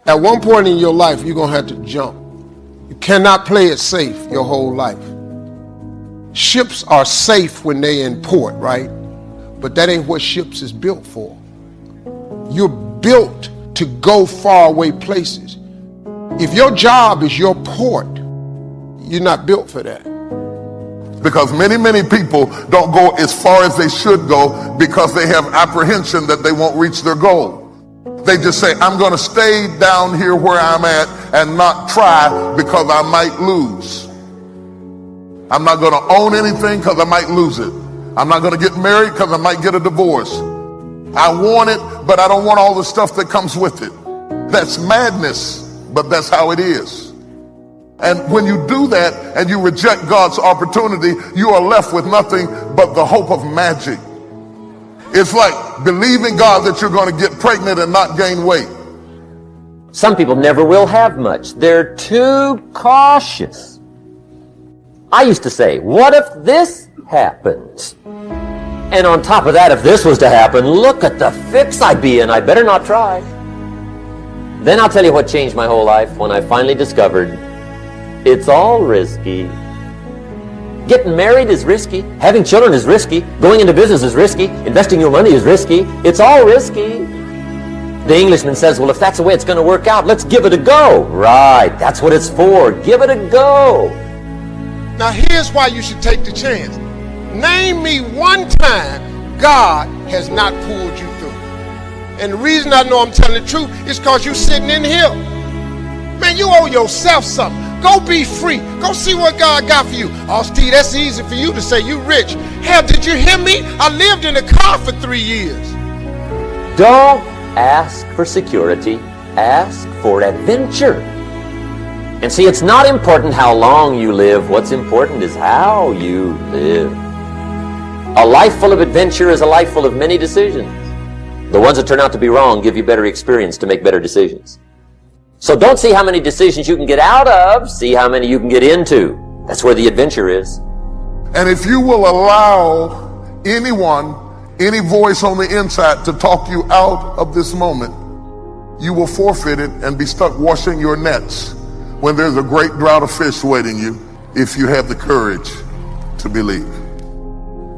At one point in your life, you're going to have to jump. You cannot play it safe your whole life. Ships are safe when they're in port, right? But that ain't what ships is built for. You're built to go far away places. If your job is your port, you're not built for that. Because many people don't go as far as they should go because they have apprehension that they won't reach their goal. They just say, I'm going to stay down here where I'm at and not try because I might lose. I'm not going to own anything because I might lose it. I'm not going to get married because I might get a divorce. I want it, but I don't want all the stuff that comes with it. That's madness, but that's how it is. And when you do that and you reject God's opportunity, you are left with nothing but the hope of magic. It's like believing God that you're going to get pregnant and not gain weight. Some people never will have much. They're too cautious. I used to say, what if this happens? And on top of that, if this was to happen, look at the fix I'd be in. I better not try. Then I'll tell you what changed my whole life when I finally discovered it's all risky. Getting married is risky. Having children is risky. Going into business is risky. Investing your money is risky. It's all risky. The Englishman says, well, if that's the way it's going to work out, let's give it a go. Right, that's what it's for. Give it a go. Now here's why you should take the chance. Name me one time God has not pulled you through. And the reason I know I'm telling the truth is because you're sitting in here. Man, you owe yourself something. Go be free. Go see what God got for you. Oh, Steve, that's easy for you to say. You rich. Hell, did you hear me? I lived in a car for 3 years. Don't ask for security. Ask for adventure. And see, it's not important how long you live. What's important is how you live. A life full of adventure is a life full of many decisions. The ones that turn out to be wrong give you better experience to make better decisions. So don't see how many decisions you can get out of, see how many you can get into. That's where the adventure is. And if you will allow anyone, any voice on the inside to talk you out of this moment, you will forfeit it and be stuck washing your nets when there's a great drought of fish waiting you if you have the courage to believe.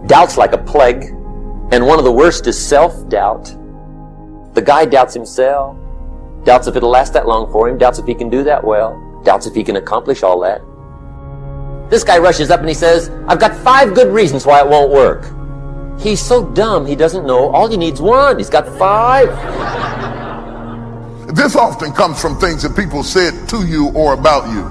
Doubt's like a plague, and one of the worst is self-doubt. The guy doubts himself. Doubts if it'll last that long for him. Doubts if he can do that well. Doubts if he can accomplish all that. This guy rushes up and he says, I've got 5 good reasons why it won't work. He's so dumb he doesn't know all he needs 1. He's got 5. This often comes from things that people said to you or about you.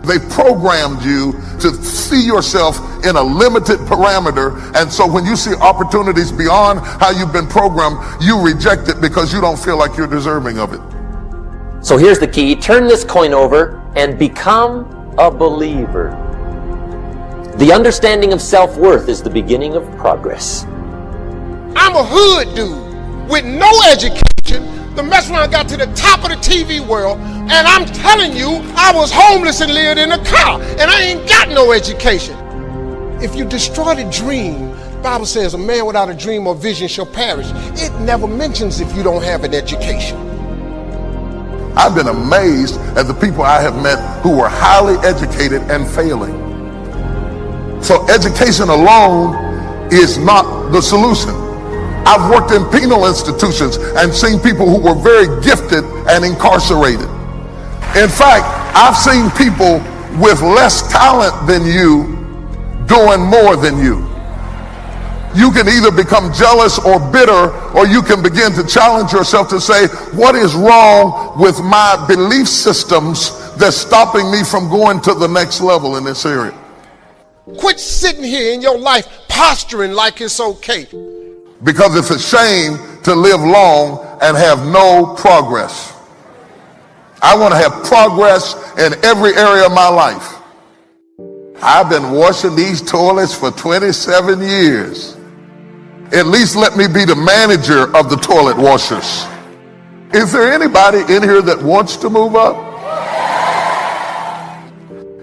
They programmed you to see yourself in a limited parameter, and so when you see opportunities beyond how you've been programmed, you reject it because you don't feel like you're deserving of it. So here's the key. Turn this coin over and become a believer. The understanding of self-worth is the beginning of progress. I'm a hood dude with no education. The mess when I got to the top of the TV world, and I'm telling you, I was homeless and lived in a car, and I ain't got no education. If you destroy the dream, the Bible says a man without a dream or vision shall perish. It never mentions if you don't have an education. I've been amazed at the people I have met who were highly educated and failing. So education alone is not the solution. I've worked in penal institutions and seen people who were very gifted and incarcerated. In fact, I've seen people with less talent than you doing more than you. You can either become jealous or bitter, or you can begin to challenge yourself to say, what is wrong with my belief systems that's stopping me from going to the next level in this area? Quit sitting here in your life posturing like it's okay. Because it's a shame to live long and have no progress. I want to have progress in every area of my life. I've been washing these toilets for 27 years. At least let me be the manager of the toilet washers. Is there anybody in here that wants to move up?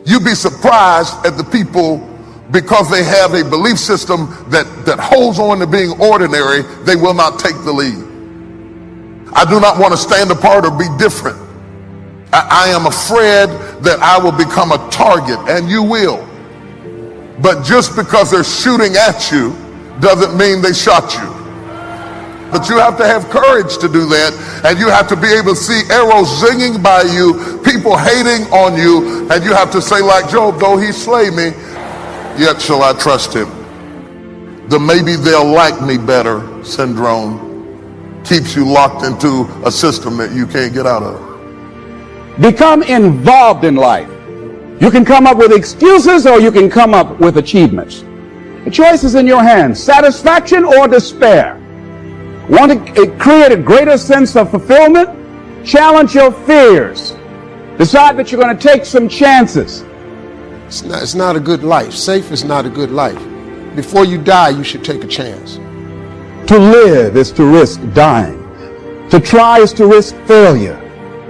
You'd be surprised at the people, because they have a belief system that holds on to being ordinary, they will not take the lead. I do not want to stand apart or be different. I am afraid that I will become a target, and you will. But just because they're shooting at you doesn't mean they shot you. But you have to have courage to do that, and you have to be able to see arrows zinging by you, people hating on you, and you have to say like Job, though he slay me, yet shall I trust him. The maybe they'll like me better syndrome keeps you locked into a system that you can't get out of. Become involved in life. You can come up with excuses or you can come up with achievements. The choice is in your hands, satisfaction or despair. Want to create a greater sense of fulfillment? Challenge your fears. Decide that you're going to take some chances. It's not a good life. Safe is not a good life. Before you die, you should take a chance. To live is to risk dying. To try is to risk failure.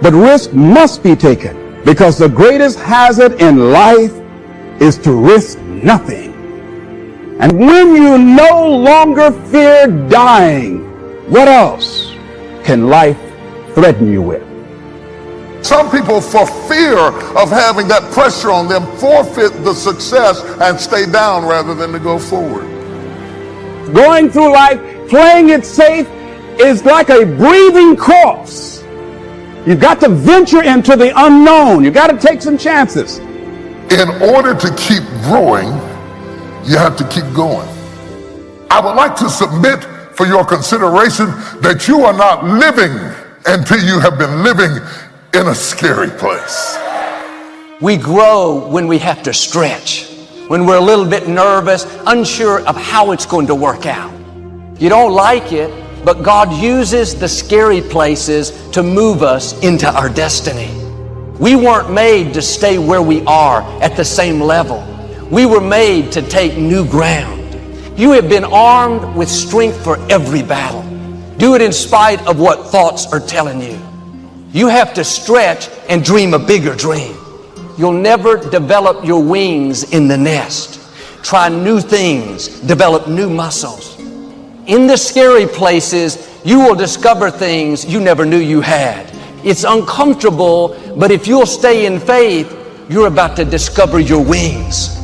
But risk must be taken because the greatest hazard in life is to risk nothing. And when you no longer fear dying, what else can life threaten you with? Some people, for fear of having that pressure on them, forfeit the success and stay down rather than to go forward. Going through life, playing it safe is like a breathing corpse. You've got to venture into the unknown. You've got to take some chances. In order to keep growing, you have to keep going. I would like to submit for your consideration that you are not living until you have been living in a scary place. We grow when we have to stretch, when we're a little bit nervous, unsure of how it's going to work out. You don't like it, but God uses the scary places to move us into our destiny. We weren't made to stay where we are at the same level. We were made to take new ground. You have been armed with strength for every battle. Do it in spite of what thoughts are telling you. You have to stretch and dream a bigger dream. You'll never develop your wings in the nest. Try new things, develop new muscles. In the scary places, you will discover things you never knew you had. It's uncomfortable, but if you'll stay in faith, you're about to discover your wings.